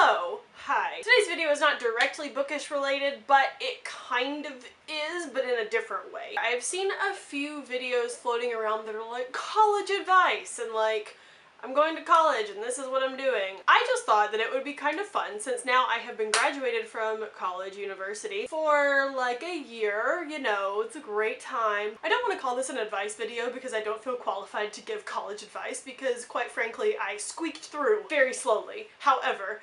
Hello! Hi. Today's video is not directly bookish related, but it kind of is, but in a different way. I've seen a few videos floating around that are like college advice and like, I'm going to college and this is what I'm doing. I just thought that it would be kind of fun since now I have been graduated from college, university, for like a year, you know, it's a great time. I don't want to call this an advice video because I don't feel qualified to give college advice because quite frankly I squeaked through very slowly. However,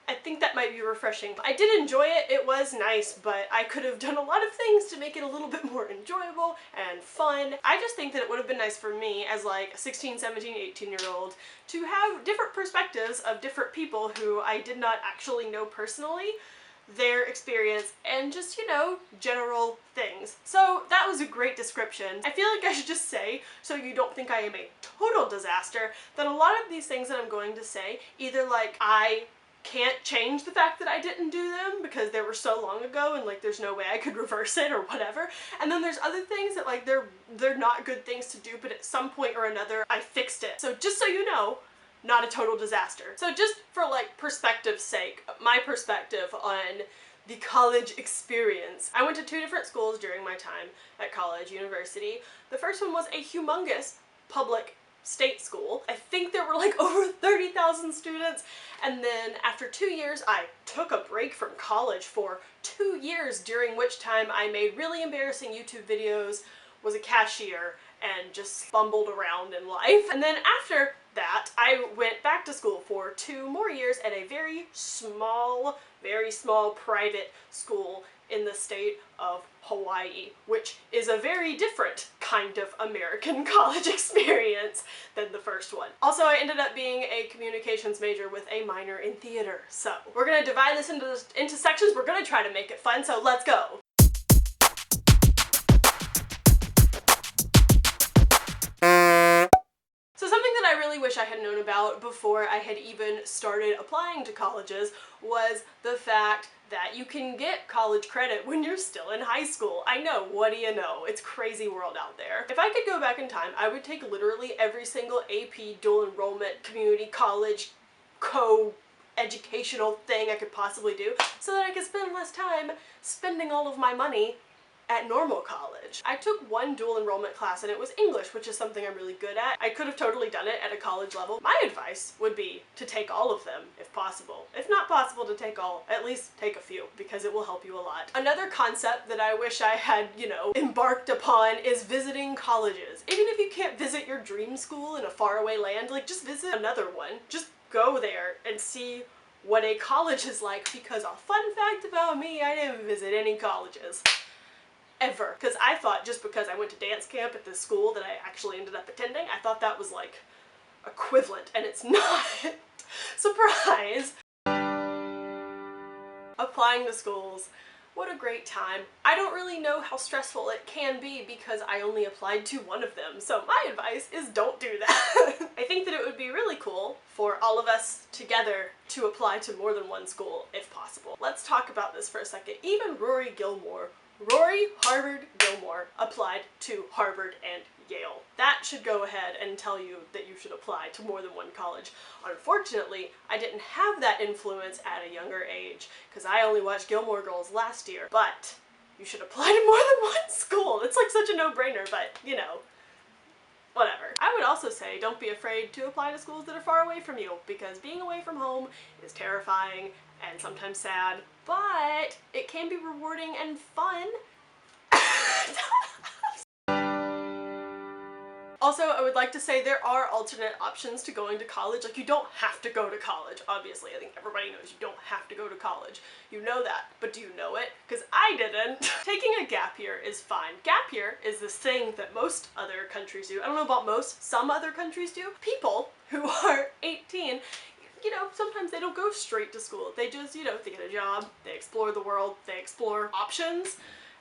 I think that might be refreshing. I did enjoy it, it was nice, but I could have done a lot of things to make it a little bit more enjoyable and fun. I just think that it would have been nice for me as like a 16, 17, 18-year-old to have different perspectives of different people who I did not actually know personally, their experience, and just, you know, general things. So that was a great description. I feel like I should just say, so you don't think I am a total disaster, that a lot of these things that I'm going to say, either like I can't change the fact that I didn't do them because they were so long ago and like there's no way I could reverse it or whatever, and then there's other things that like they're not good things to do, but at some point or another I fixed it. So just so you know, not a total disaster. So just for like perspective's sake, my perspective on the college experience. I went to 2 different schools during my time at college, university. The first one was a humongous public state school. I think there were like over 30,000 students, and then after 2 years I took a break from college for 2 years, during which time I made really embarrassing YouTube videos, was a cashier, and just bumbled around in life. And then after that I went back to school for 2 more years at a very small private school in the state of Hawaii, which is a very different kind of American college experience than the first one. Also, I ended up being a communications major with a minor in theater. So we're gonna divide this into sections. We're gonna try to make it fun, so let's go. So something that I really wish I had known about before I had even started applying to colleges was the fact that you can get college credit when you're still in high school. I know, what do you know? It's a crazy world out there. If I could go back in time, I would take literally every single AP, dual enrollment, community college, co-educational thing I could possibly do so that I could spend less time spending all of my money at normal college. I took 1 dual enrollment class and it was English, which is something I'm really good at. I could have totally done it at a college level. My advice would be to take all of them if possible. If not possible to take all, at least take a few because it will help you a lot. Another concept that I wish I had, you know, embarked upon is visiting colleges. Even if you can't visit your dream school in a faraway land, like just visit another one. Just go there and see what a college is like, because a fun fact about me, I didn't visit any colleges. Ever. Because I thought just because I went to dance camp at the school that I actually ended up attending, I thought that was like equivalent, and it's not. Surprise! Applying to schools. What a great time. I don't really know how stressful it can be because I only applied to 1 of them, so my advice is don't do that. I think that it would be really cool for all of us together to apply to more than 1 school if possible. Let's talk about this for a second. Even Rory Harvard Gilmore applied to Harvard and Yale. That should go ahead and tell you that you should apply to more than 1 college. Unfortunately, I didn't have that influence at a younger age because I only watched Gilmore Girls last year, but you should apply to more than 1 school. It's like such a no-brainer, but you know, whatever. I would also say don't be afraid to apply to schools that are far away from you, because being away from home is terrifying and sometimes sad, but it can be rewarding and fun. Also, I would like to say there are alternate options to going to college. Like, you don't have to go to college, obviously. I think everybody knows you don't have to go to college. You know that, but do you know it? Because I didn't. Taking a gap year is fine. Gap year is this thing that most other countries do. I don't know about most, some other countries do. People who are 18, you know, sometimes they don't go straight to school. They just, you know, they get a job, they explore the world, they explore options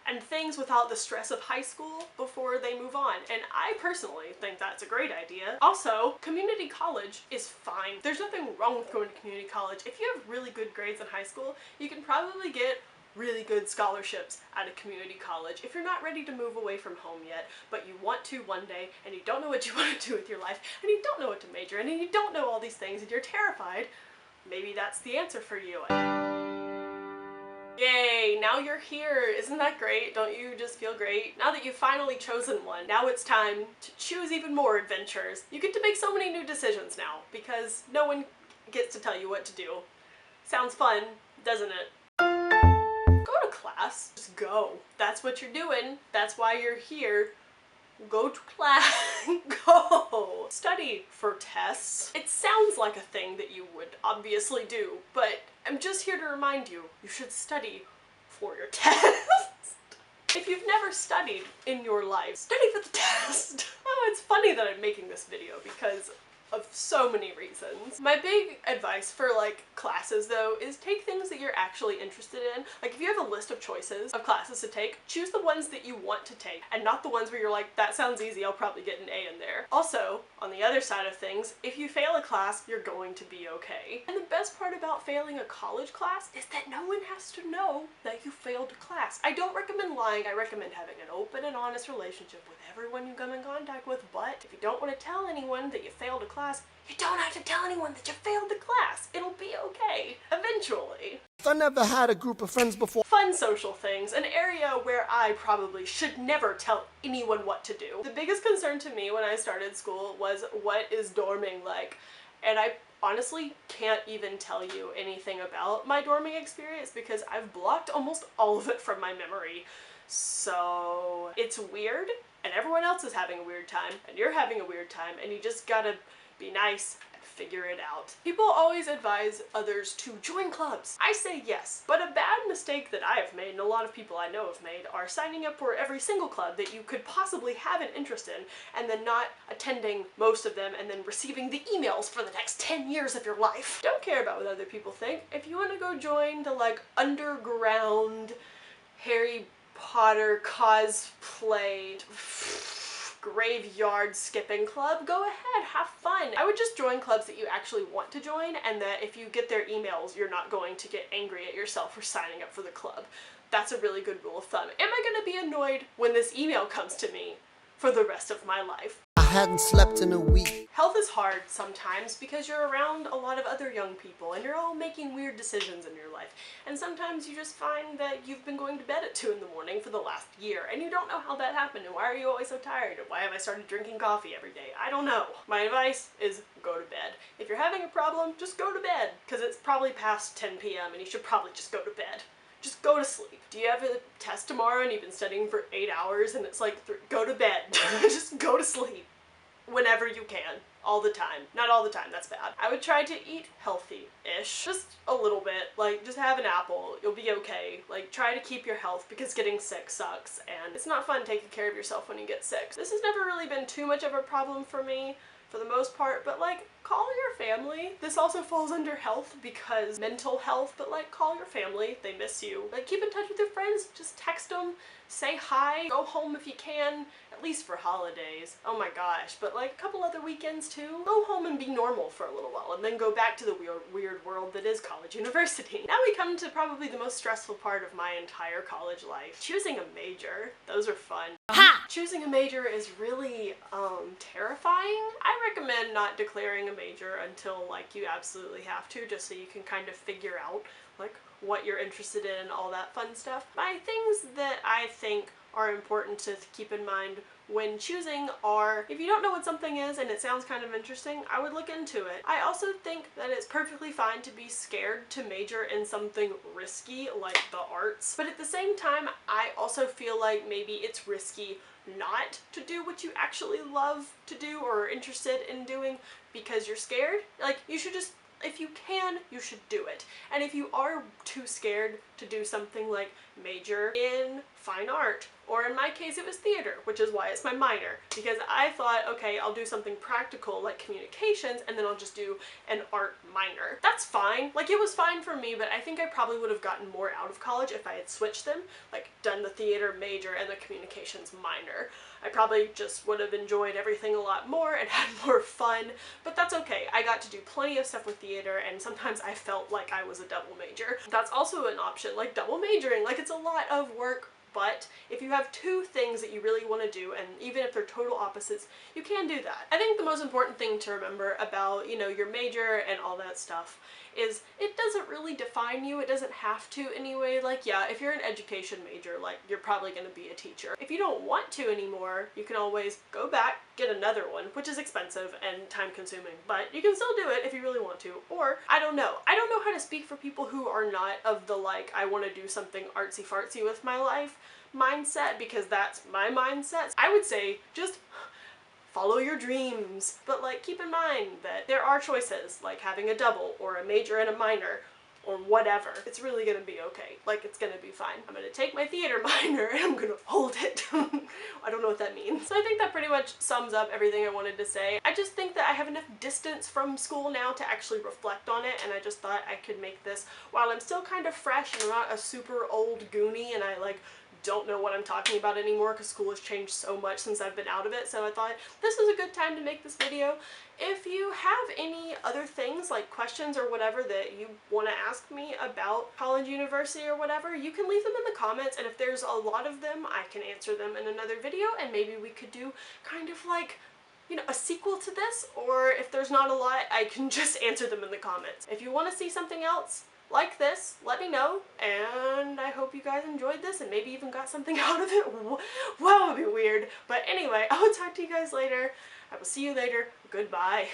and things without the stress of high school before they move on. And I personally think that's a great idea. Also, community college is fine. There's nothing wrong with going to community college. If you have really good grades in high school, you can probably get really good scholarships at a community college if you're not ready to move away from home yet, but you want to one day and you don't know what you want to do with your life and you don't know what to major in and you don't know all these things and you're terrified maybe that's the answer for you. Yay, now you're here. Isn't that great? Don't you just feel great? Now that you've finally chosen one, now it's time to choose even more adventures. You get to make so many new decisions now because no one gets to tell you what to do. Sounds fun, doesn't it? Go to class. Just go. That's what you're doing. That's why you're here. Go to class. Go. Study for tests. It sounds like a thing that you would obviously do, but I'm just here to remind you, you should study for your test. If you've never studied in your life, study for the test. Oh, it's funny that I'm making this video because of so many reasons. My big advice for like classes though is take things that you're actually interested in. Like if you have a list of choices of classes to take, choose the ones that you want to take and not the ones where you're like, that sounds easy, I'll probably get an A in there. Also, on the other side of things, if you fail a class, you're going to be okay. And the best part about failing a college class is that no one has to know that you failed a class. I don't recommend lying, I recommend having an open and honest relationship with everyone you come in contact with, but if you don't want to tell anyone that you failed a class, you don't have to tell anyone that you failed the class. It'll be okay. Eventually. I never had a group of friends before. Fun social things, an area where I probably should never tell anyone what to do. The biggest concern to me when I started school was what is dorming like, and I honestly can't even tell you anything about my dorming experience because I've blocked almost all of it from my memory. So it's weird, and everyone else is having a weird time, and you're having a weird time, and you just gotta be nice and figure it out. People always advise others to join clubs. I say yes, but a bad mistake that I have made, and a lot of people I know have made, are signing up for every single club that you could possibly have an interest in, and then not attending most of them, and then receiving the emails for the next 10 years of your life. Don't care about what other people think. If you want to go join the like underground Harry Potter cosplay graveyard skipping club, go ahead, have fun. I would just join clubs that you actually want to join, and that if you get their emails, you're not going to get angry at yourself for signing up for the club. That's a really good rule of thumb. Am I gonna be annoyed when this email comes to me for the rest of my life? I hadn't slept in a week. Health is hard sometimes because you're around a lot of other young people and you're all making weird decisions in your life. And sometimes you just find that you've been going to bed at 2 in the morning for the last year and you don't know how that happened and why are you always so tired and why have I started drinking coffee every day? I don't know. My advice is go to bed. If you're having a problem, just go to bed because it's probably past 10 p.m. and you should probably just go to bed. Just go to sleep. Do you have a test tomorrow and you've been studying for 8 hours and it's like, go to bed. Just go to sleep. Whenever you can. All the time. Not all the time, that's bad. I would try to eat healthy-ish. Just a little bit. Like, just have an apple. You'll be okay. Like, try to keep your health because getting sick sucks and it's not fun taking care of yourself when you get sick. This has never really been too much of a problem for me, for the most part, but like, call your family. This also falls under health because mental health, but like, call your family. They miss you. Like, keep in touch with your friends. Just text them. Say hi. Go home if you can, at least for holidays. Oh my gosh, but like a couple other weekends too. Go home and be normal for a little while and then go back to the weird world that is college university. Now we come to probably the most stressful part of my entire college life. Choosing a major. Those are fun. Choosing a major is really terrifying. I recommend not declaring a major until like you absolutely have to, just so you can kind of figure out like what you're interested in, all that fun stuff. My things that I think are important to keep in mind when choosing are, if you don't know what something is and it sounds kind of interesting, I would look into it. I also think that it's perfectly fine to be scared to major in something risky like the arts, but at the same time, I also feel like maybe it's risky not to do what you actually love to do or are interested in doing because you're scared. Like, you should just, if you can, you should do it. And if you are too scared to do something like major in fine art, or in my case it was theater, which is why it's my minor, because I thought, okay, I'll do something practical like communications and then I'll just do an art minor. That's fine. Like, it was fine for me, but I think I probably would have gotten more out of college if I had switched them, like done the theater major and the communications minor. I probably just would have enjoyed everything a lot more and had more fun, but that's okay. I got to do plenty of stuff with theater and sometimes I felt like I was a double major. That's also an option, like double majoring. Like, it's a lot of work, but if you have two things that you really want to do, and even if they're total opposites, you can do that. I think the most important thing to remember about, you know, your major and all that stuff is it doesn't really define you. It doesn't have to anyway. Like, yeah, if you're an education major, like, you're probably going to be a teacher. If you don't want to anymore, you can always go back, get another one, which is expensive and time consuming, but you can still do it if you really want to. Or, I don't know how to speak for people who are not of the, like, I want to do something artsy fartsy with my life mindset, because that's my mindset. I would say just follow your dreams, but like keep in mind that there are choices, like having a double or a major and a minor or whatever. It's really gonna be okay. Like, it's gonna be fine. I'm gonna take my theater minor and I'm gonna hold it. I don't know what that means. So I think that pretty much sums up everything I wanted to say. I just think that I have enough distance from school now to actually reflect on it, and I just thought I could make this while I'm still kind of fresh and I'm not a super old goonie and I like don't know what I'm talking about anymore because school has changed so much since I've been out of it. So I thought this was a good time to make this video. If you have any other things, like questions or whatever that you want to ask me about college, university, or whatever, you can leave them in the comments, and if there's a lot of them, I can answer them in another video, and maybe we could do kind of like, you know, a sequel to this, or if there's not a lot, I can just answer them in the comments. If you want to see something else like this, let me know, and I hope you guys enjoyed this and maybe even got something out of it. Wow, that would be weird. But anyway, I will talk to you guys later. I will see you later. Goodbye.